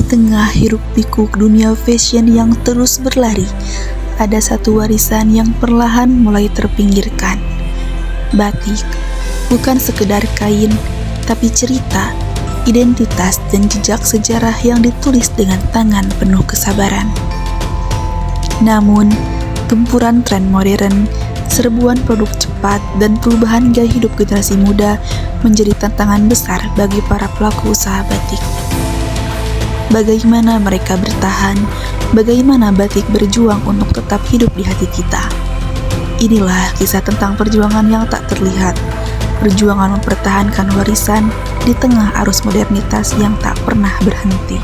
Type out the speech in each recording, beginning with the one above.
tengah hiruk-pikuk dunia fashion yang terus berlari, ada satu warisan yang perlahan mulai terpinggirkan. Batik bukan sekedar kain, tapi cerita, identitas, dan jejak sejarah yang ditulis dengan tangan penuh kesabaran. Namun, gempuran tren modern, serbuan produk cepat, dan perubahan gaya hidup generasi muda menjadi tantangan besar bagi para pelaku usaha batik. Bagaimana mereka bertahan? Bagaimana batik berjuang untuk tetap hidup di hati kita? Inilah kisah tentang perjuangan yang tak terlihat, perjuangan mempertahankan warisan di tengah arus modernitas yang tak pernah berhenti.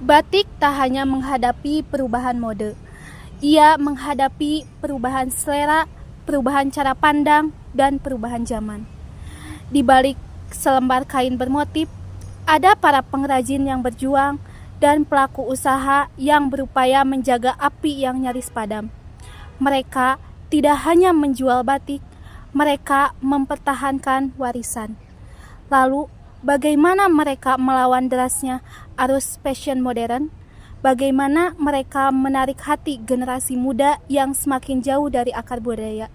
Batik tak hanya menghadapi perubahan mode, ia menghadapi perubahan selera, perubahan cara pandang, dan perubahan zaman. Di balik selembar kain bermotif, ada para pengrajin yang berjuang dan pelaku usaha yang berupaya menjaga api yang nyaris padam. Mereka tidak hanya menjual batik, mereka mempertahankan warisan. Lalu, bagaimana mereka melawan derasnya arus fashion modern? Bagaimana mereka menarik hati generasi muda yang semakin jauh dari akar budaya?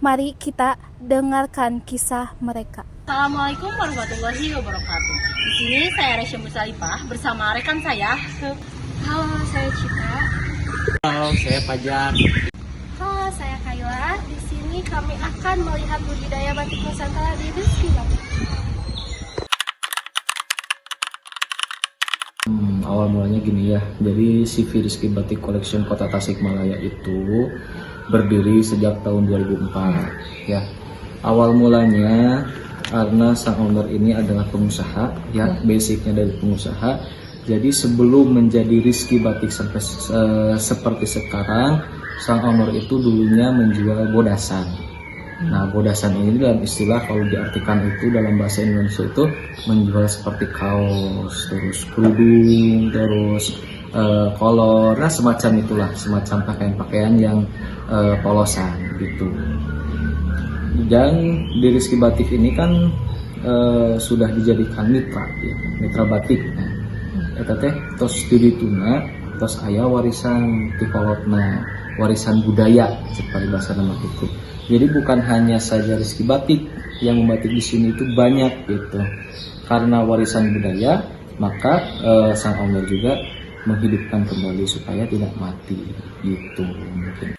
Mari kita dengarkan kisah mereka. Assalamualaikum warahmatullahi wabarakatuh. Di sini saya Resya Musalifah bersama rekan saya. Halo, saya Cika. Halo, saya Fajar. Halo, saya Kayla. Di sini kami akan melihat budidaya batik Nusantara di Rizky Batik. Awal mulanya gini ya, jadi CV Rizky Batik Collection Kota Tasikmalaya itu berdiri sejak tahun 2004 ya. Awal mulanya karena sang owner ini adalah pengusaha ya, basicnya dari pengusaha. Jadi sebelum menjadi Rizky Batik sampai seperti sekarang, sang owner itu dulunya menjual bodasan. Nah, bodasan ini dalam istilah kalau diartikan itu dalam bahasa Indonesia itu menjual seperti kaos, terus kerudung, terus kolor, nah semacam itulah, semacam pakaian-pakaian yang polosan gitu. Dan di Rizky Batik ini kan sudah dijadikan mitra, ya, mitra batik. Nah, eta teh tos studi tuna, tos aya warisan tikolotna, warisan budaya seperti bahasa nama itu. Jadi bukan hanya saja Rizky Batik yang membatik di sini itu banyak gitu. Karena warisan budaya, maka sang owner juga menghidupkan kembali supaya tidak mati gitu mungkin.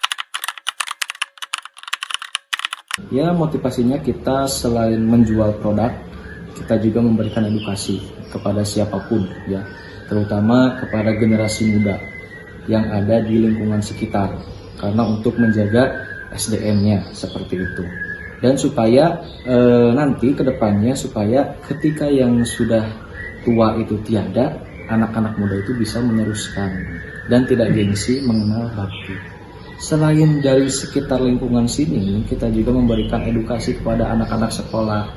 Ya, motivasinya kita selain menjual produk, kita juga memberikan edukasi kepada siapapun ya, terutama kepada generasi muda yang ada di lingkungan sekitar, karena untuk menjaga SDM-nya seperti itu. Dan supaya nanti ke depannya, supaya ketika yang sudah tua itu tiada, anak-anak muda itu bisa meneruskan dan tidak gengsi mengenal batik. Selain dari sekitar lingkungan sini, kita juga memberikan edukasi kepada anak-anak sekolah,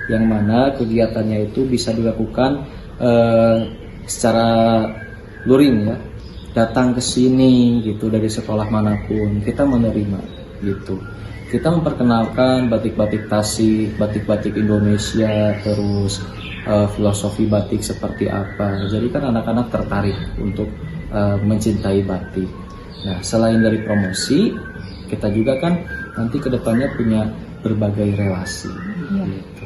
yang mana kegiatannya itu bisa dilakukan secara luring ya, datang ke sini gitu dari sekolah manapun, kita menerima gitu. Kita memperkenalkan batik-batik Tasik, batik-batik Indonesia, terus filosofi batik seperti apa. Jadi kan anak-anak tertarik untuk mencintai batik. Nah, selain dari promosi, kita juga kan nanti kedepannya punya berbagai relasi gitu.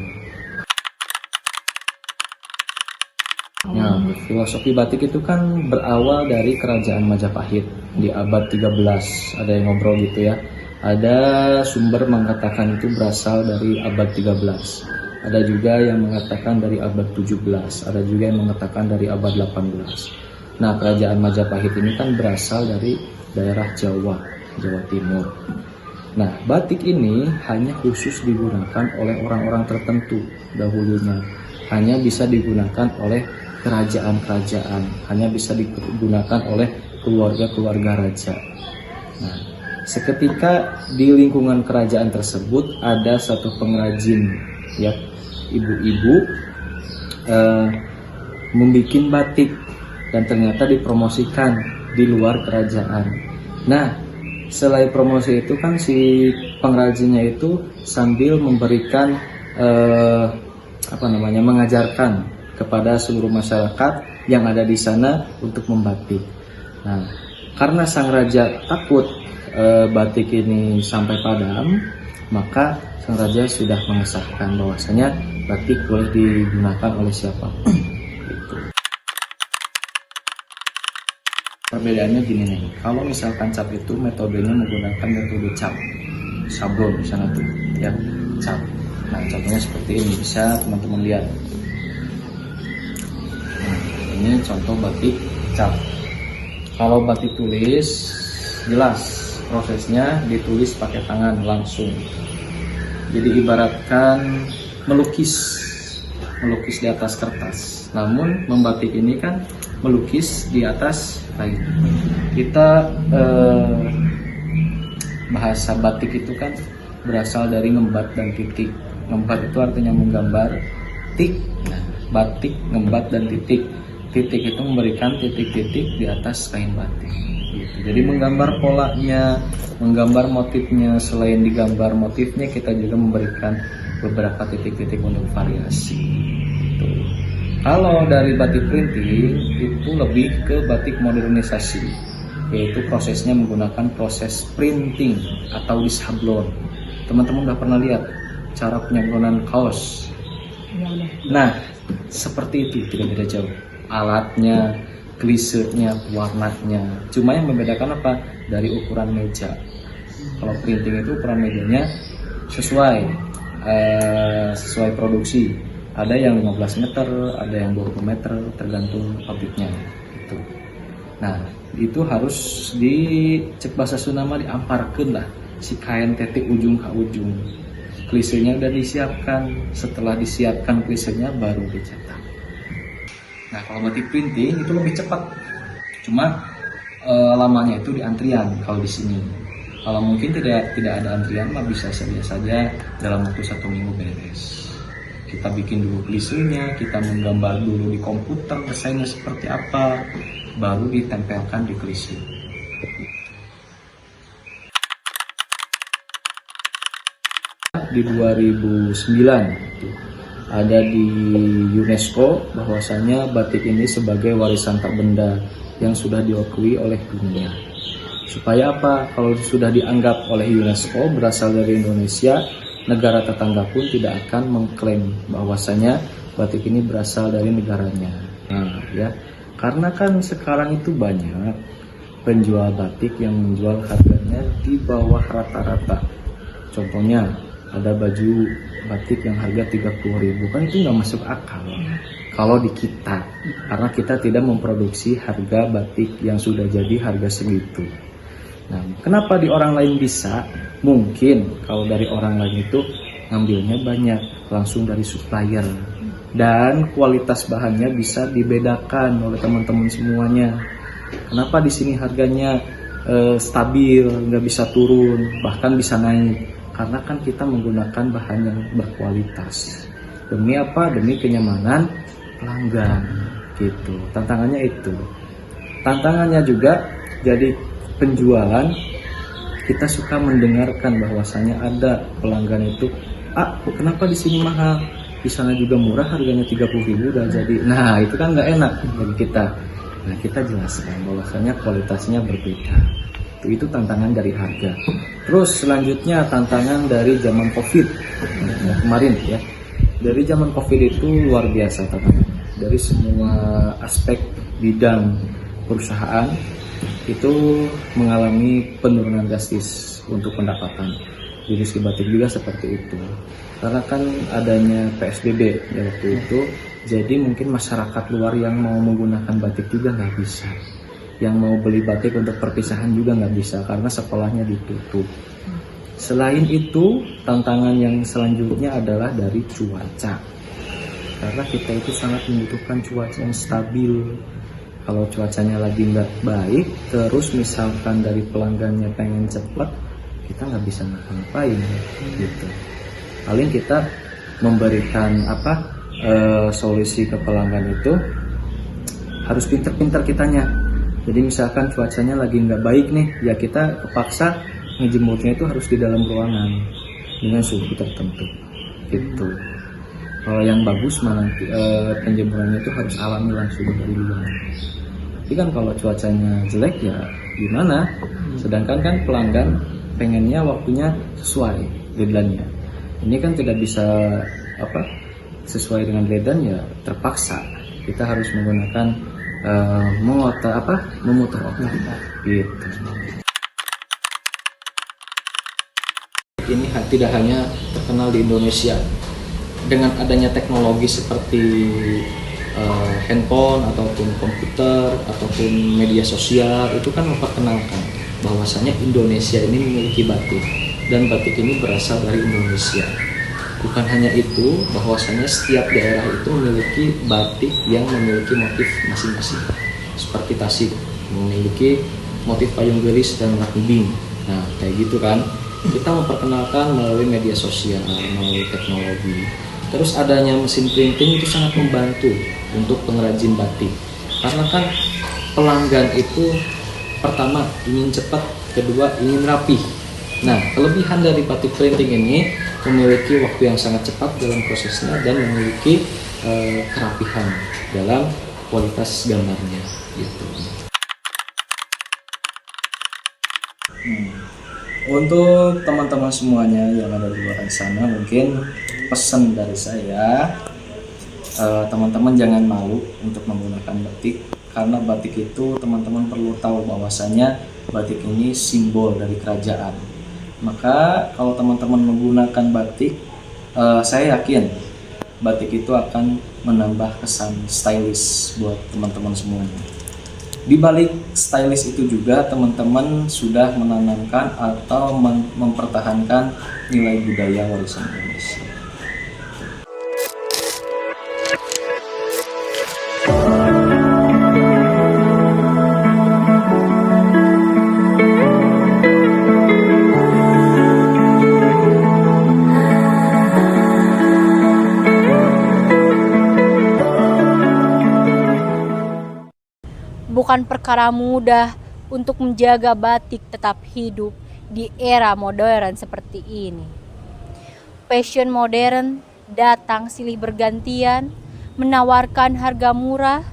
Nah, filosofi batik itu kan berawal dari kerajaan Majapahit di abad 13. Ada yang ngobrol gitu ya. Ada sumber mengatakan itu berasal dari abad 13. Ada juga yang mengatakan dari abad 17. Ada juga yang mengatakan dari abad 18. Nah, kerajaan Majapahit ini kan berasal dari daerah Jawa Timur. Nah, batik ini hanya khusus digunakan oleh orang-orang tertentu dahulunya. Hanya bisa digunakan oleh kerajaan-kerajaan, hanya bisa digunakan oleh keluarga-keluarga raja. Nah, seketika di lingkungan kerajaan tersebut ada satu pengrajin, ya, ibu-ibu membuat batik dan ternyata dipromosikan di luar kerajaan. Nah, selain promosi itu kan si pengrajinnya itu sambil memberikan mengajarkan kepada seluruh masyarakat yang ada di sana untuk membatik. Nah, karena sang raja takut batik ini sampai padam, maka sang raja sudah mengesahkan bahwasanya batik boleh digunakan oleh siapapun. Gitu. Perbedaannya gini nih, kalau misalkan cap itu metodenya menggunakan metode cap, sablon di sana tuh, ya cap. Nah, contohnya seperti ini, bisa teman-teman lihat. Nah, ini contoh batik cap. Kalau batik tulis, jelas prosesnya ditulis pakai tangan langsung. Jadi ibaratkan melukis di atas kertas. Namun membatik ini kan melukis di atas kain. Kita bahasa batik itu kan berasal dari ngembat dan titik. Ngembat itu artinya menggambar, tik. Nah, batik, ngembat dan titik. Titik itu memberikan titik-titik di atas kain batik. Gitu. Jadi menggambar polanya, menggambar motifnya. Selain digambar motifnya, kita juga memberikan beberapa titik-titik untuk variasi. Gitu. Kalau dari batik printing itu lebih ke batik modernisasi, yaitu prosesnya menggunakan proses printing atau disablon. Teman-teman udah pernah lihat cara penyablonan kaos? Nah, seperti itu, tidak beda jauh. Alatnya, klisenya, warnanya. Cuma yang membedakan apa? Dari ukuran meja. Kalau printing itu ukuran mejanya sesuai produksi. Ada yang 15 meter, ada yang 20 meter, tergantung pabriknya. Gitu. Nah, itu harus cek bahasa Sunda mah diamparkeun lah si kain tetik ujung ke ujung. Klisenya udah disiapkan. Setelah disiapkan klisenya baru dicetak. Nah, kalau batik printing itu lebih cepat. Cuma lamanya itu di antrian kalau di sini. Kalau mungkin tidak ada antrian mah bisa saja dalam waktu 1 minggu beres. Kita bikin dulu klisenya, kita menggambar dulu di komputer desainnya seperti apa, baru ditempelkan di klise. Di 2009 ada di UNESCO bahwasanya batik ini sebagai warisan tak benda yang sudah diakui oleh dunia. Supaya apa? Kalau sudah dianggap oleh UNESCO berasal dari Indonesia, negara tetangga pun tidak akan mengklaim bahwasanya batik ini berasal dari negaranya. Nah, ya, karena kan sekarang itu banyak penjual batik yang menjual harganya di bawah rata-rata. Contohnya ada baju batik yang harga 30.000, kan itu nggak masuk akal kalau di kita, karena kita tidak memproduksi harga batik yang sudah jadi harga segitu. Nah, kenapa di orang lain bisa? Mungkin kalau dari orang lain itu ngambilnya banyak langsung dari supplier, dan kualitas bahannya bisa dibedakan oleh teman-teman semuanya. Kenapa di sini harganya stabil, nggak bisa turun, bahkan bisa naik? Karena kan kita menggunakan bahan yang berkualitas. Demi apa? Demi kenyamanan pelanggan. Gitu. Tantangannya itu. Tantangannya juga jadi penjualan, kita suka mendengarkan bahwasanya ada pelanggan itu, kenapa di sini mahal? Di sana juga murah, harganya 30.000 udah jadi. Nah, itu kan nggak enak bagi kita. Nah, kita jelaskan bahwasanya kualitasnya berbeda. Itu tantangan dari harga. Terus selanjutnya tantangan dari zaman COVID kemarin ya. Dari zaman COVID itu luar biasa tantangan. Dari semua aspek bidang perusahaan itu mengalami penurunan drastis untuk pendapatan. Di industri batik juga seperti itu. Karena kan adanya PSBB ya waktu itu, jadi mungkin masyarakat luar yang mau menggunakan batik juga nggak bisa. Yang mau beli batik untuk perpisahan juga nggak bisa karena sekolahnya ditutup. Selain itu, tantangan yang selanjutnya adalah dari cuaca. Karena kita itu sangat membutuhkan cuaca yang stabil. Kalau cuacanya lagi nggak baik, terus misalkan dari pelanggannya pengen cepat, kita nggak bisa ngapa-ngapain gitu. Paling kita memberikan solusi ke pelanggan itu harus pinter-pinter kitanya. Jadi misalkan cuacanya lagi nggak baik nih, ya kita kepaksa ngejemurnya itu harus di dalam ruangan dengan suhu tertentu, gitu. Kalau yang bagus mah nanti penjemurannya itu harus alami langsung dari luar. Tapi kan kalau cuacanya jelek ya gimana? Sedangkan kan pelanggan pengennya waktunya sesuai deadline-nya. Ini kan tidak bisa sesuai dengan deadline, ya terpaksa kita harus menggunakan memutar otak gitu. Ini tidak hanya terkenal di Indonesia. Dengan adanya teknologi seperti handphone ataupun komputer ataupun media sosial, itu kan memperkenalkan bahwasanya Indonesia ini memiliki batik, dan batik ini berasal dari Indonesia. Bukan hanya itu, bahwasanya setiap daerah itu memiliki batik yang memiliki motif masing-masing. Seperti Tasik memiliki motif payung gelis dan lakbing. Nah, kayak gitu kan. Kita memperkenalkan melalui media sosial, melalui teknologi. Terus adanya mesin printing itu sangat membantu untuk pengrajin batik. Karena kan pelanggan itu pertama ingin cepat, kedua ingin rapih. Nah, kelebihan dari batik printing ini memiliki waktu yang sangat cepat dalam prosesnya dan memiliki kerapihan dalam kualitas gambarnya gitu. Untuk teman-teman semuanya yang ada di luar sana, mungkin pesan dari saya, teman-teman jangan malu untuk menggunakan batik, karena batik itu teman-teman perlu tahu bahwasanya batik ini simbol dari kerajaan. Maka kalau teman-teman menggunakan batik, saya yakin batik itu akan menambah kesan stylish buat teman-teman semuanya. Di balik stylish itu juga teman-teman sudah menanamkan atau mempertahankan nilai budaya warisan Indonesia. Bukan perkara mudah untuk menjaga batik tetap hidup di era modern seperti ini. Fashion modern datang silih bergantian, menawarkan harga murah,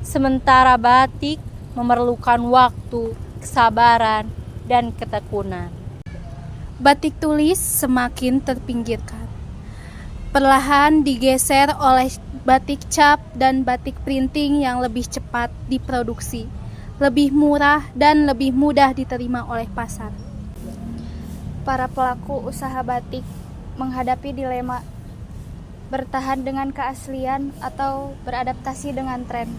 sementara batik memerlukan waktu, kesabaran, dan ketekunan. Batik tulis semakin terpinggirkan, perlahan digeser oleh batik cap dan batik printing yang lebih cepat diproduksi, lebih murah dan lebih mudah diterima oleh pasar. Para pelaku usaha batik menghadapi dilema bertahan dengan keaslian atau beradaptasi dengan tren.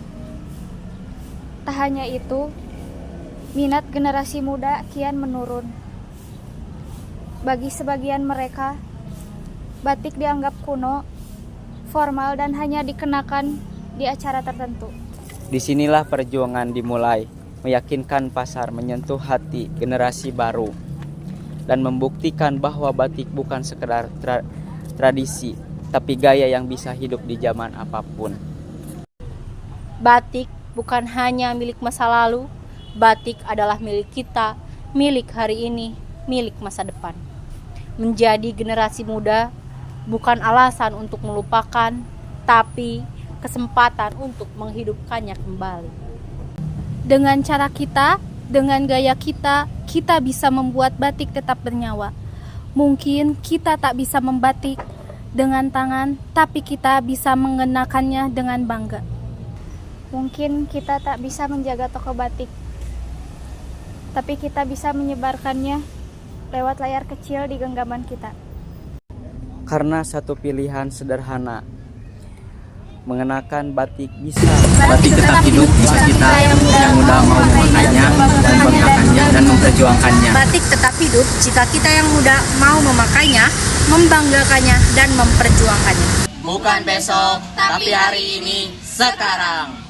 Tak hanya itu, minat generasi muda kian menurun. Bagi sebagian mereka, batik dianggap kuno, formal, dan hanya dikenakan di acara tertentu. Disinilah perjuangan dimulai, meyakinkan pasar menyentuh hati generasi baru dan membuktikan bahwa batik bukan sekedar tradisi, tapi gaya yang bisa hidup di zaman apapun. Batik bukan hanya milik masa lalu, batik adalah milik kita, milik hari ini, milik masa depan. Menjadi generasi muda bukan alasan untuk melupakan, tapi kesempatan untuk menghidupkannya kembali. Dengan cara kita, dengan gaya kita, kita bisa membuat batik tetap bernyawa. Mungkin kita tak bisa membatik dengan tangan, tapi kita bisa mengenakannya dengan bangga. Mungkin kita tak bisa menjaga toko batik, tapi kita bisa menyebarkannya lewat layar kecil di genggaman kita. Karena satu pilihan sederhana, mengenakan batik bisa. Batik tetap hidup jika kita yang muda mau memakainya dan membanggakannya dan memperjuangkannya. Batik tetap hidup jika kita yang muda mau memakainya, membanggakannya, dan memperjuangkannya. Bukan besok, tapi hari ini, sekarang.